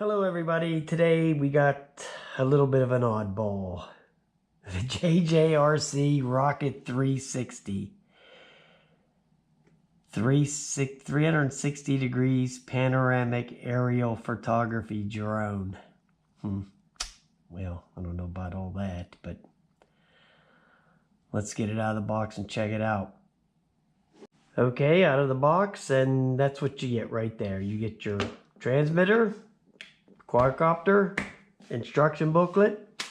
Hello everybody, today we got a little bit of an oddball. The JJRC Rocket 360. 360 degrees panoramic aerial photography drone. Well, I don't know about all that, but let's get it out of the box and check it out. Okay, out of the box, and that's what you get right there. You get your transmitter, quadcopter, instruction booklet,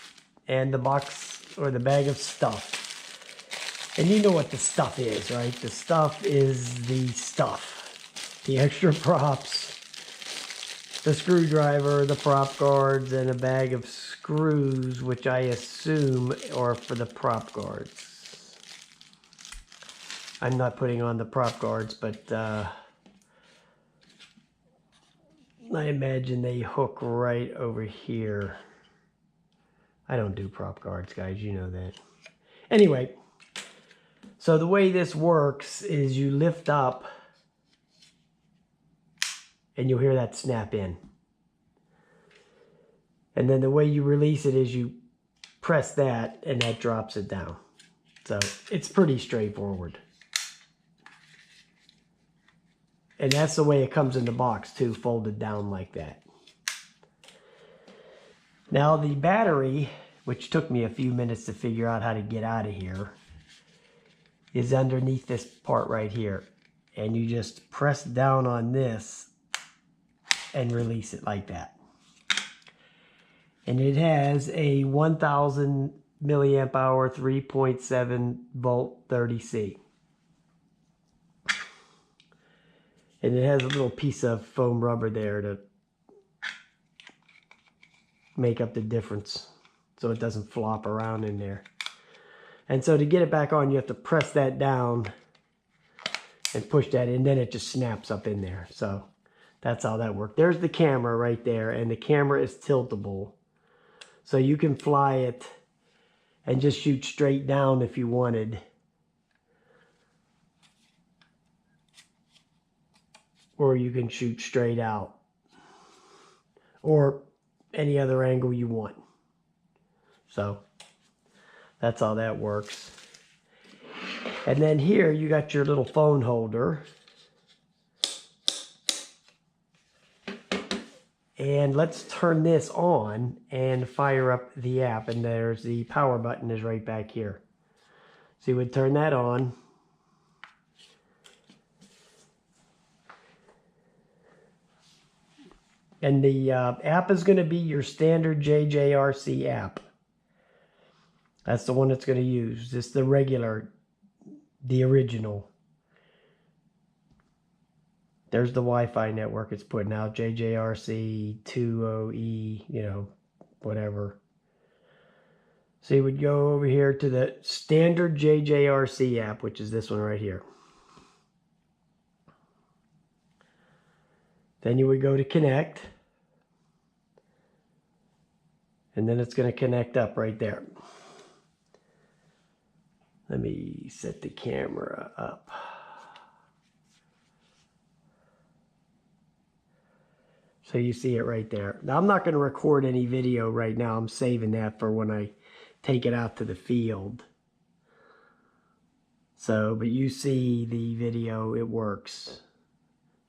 and the box or the bag of stuff. And you know what the stuff is, right? The stuff is the stuff. The extra props, the screwdriver, the prop guards, and a bag of screws, which I assume are for the prop guards. I'm not putting on the prop guards, but I imagine they hook right over here. I don't do prop guards, guys, you know that. Anyway, so the way this works is you lift up and you'll hear that snap in. And then the way you release it is you press that and that drops it down. So it's pretty straightforward. And that's the way it comes in the box too, folded down like that. Now the battery, which took me a few minutes to figure out how to get out of here, is underneath this part right here. And you just press down on this and release it like that. And it has a 1000 milliamp hour 3.7 volt 30C. And it has a little piece of foam rubber there to make up the difference so it doesn't flop around in there. And so to get it back on, you have to press that down and push that in, then it just snaps up in there. So that's how that works. There's the camera right there, and the camera is tiltable. So you can fly it and just shoot straight down if you wanted. Or you can shoot straight out, or any other angle you want. So that's how that works. And then here you got your little phone holder. And let's turn this on and fire up the app. And there's the power button is right back here. So you would turn that on. And the app is going to be your standard JJRC app. That's the one it's going to use. This is the regular, the original. There's the Wi-Fi network it's putting out, JJRC 20E, you know, whatever. So you would go over here to the standard JJRC app, which is this one right here. Then you would go to connect. And then it's going to connect up right there. Let me set the camera up. So you see it right there. Now I'm not going to record any video right now. I'm saving that for when I take it out to the field. So, but you see the video, it works.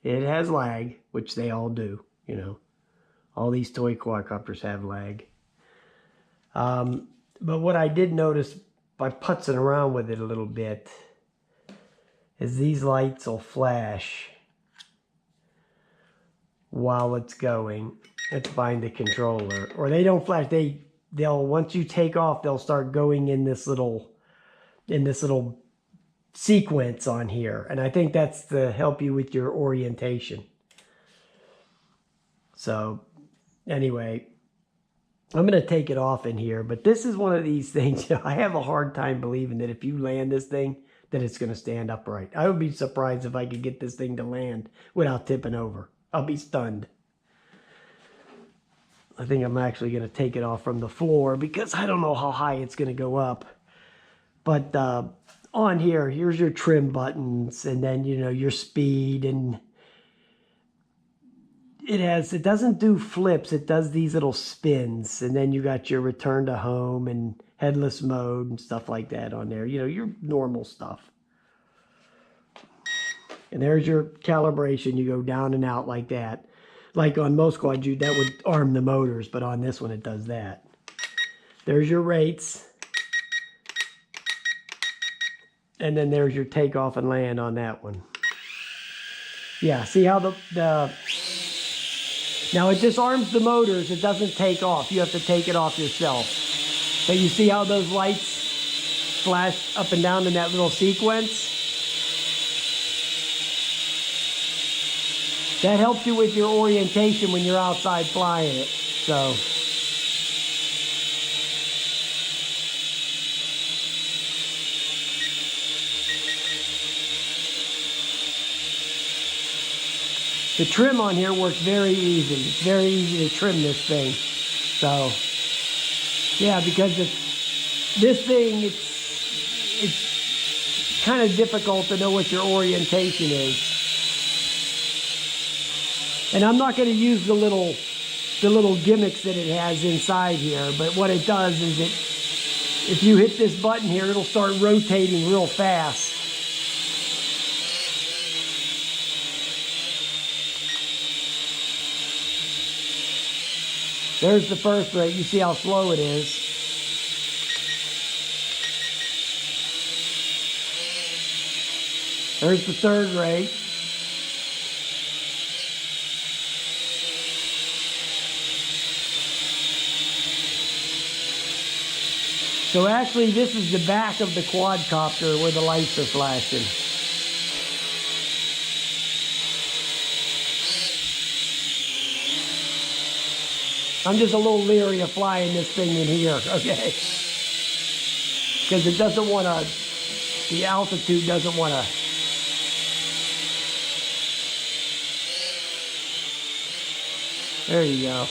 It has lag, which they all do, you know. All these toy quadcopters have lag. But what I did notice by putzing around with it a little bit is these lights will flash while it's going. It's behind the controller. Or they don't flash, they'll once you take off, they'll start going in this little sequence on here. And I think that's to help you with your orientation. So anyway, I'm going to take it off in here, but this is one of these things, you know, I have a hard time believing that if you land this thing, that it's going to stand upright. I would be surprised if I could get this thing to land without tipping over. I'll be stunned. I think I'm actually going to take it off from the floor because I don't know how high it's going to go up. But on here, here's your trim buttons, and then, you know, your speed, and it doesn't do flips, it does these little spins, and then you got your return to home and headless mode and stuff like that on there, you know, your normal stuff. And there's your calibration. You go down and out like that. Like on most quads, that would arm the motors, but on this one it does that. There's your rates. And then there's your takeoff and land on that one. Yeah, see how now it just arms the motors, it doesn't take off. You have to take it off yourself. But you see how those lights flash up and down in that little sequence? That helps you with your orientation when you're outside flying it. So the trim on here works very easy. It's very easy to trim this thing. So yeah, because this thing, it's kind of difficult to know what your orientation is. And I'm not going to use the little gimmicks that it has inside here, but what it does is if you hit this button here, it'll start rotating real fast. There's the first rate. You see how slow it is. There's the third rate. So actually, this is the back of the quadcopter where the lights are flashing. I'm just a little leery of flying this thing in here, okay? Because it doesn't want to, the altitude doesn't want to. There you go.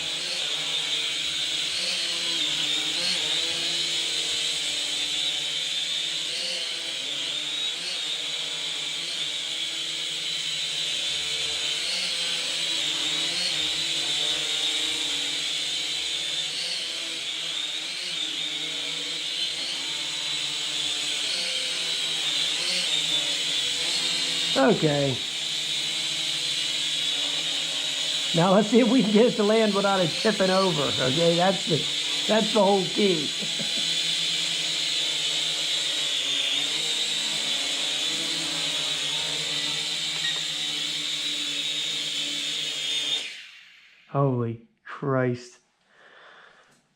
Okay. Now let's see if we can get it to land without it tipping over. Okay, that's the whole key. Holy Christ.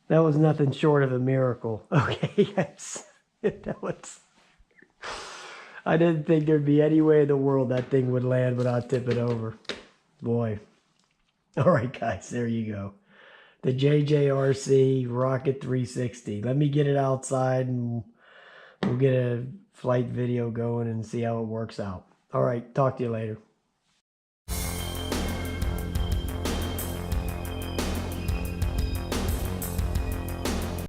That was nothing short of a miracle. Okay, yes. That was, I didn't think there'd be any way in the world that thing would land without tipping over. Boy. All right, guys, there you go. The JJRC Rocket 360. Let me get it outside and we'll get a flight video going and see how it works out. All right, talk to you later.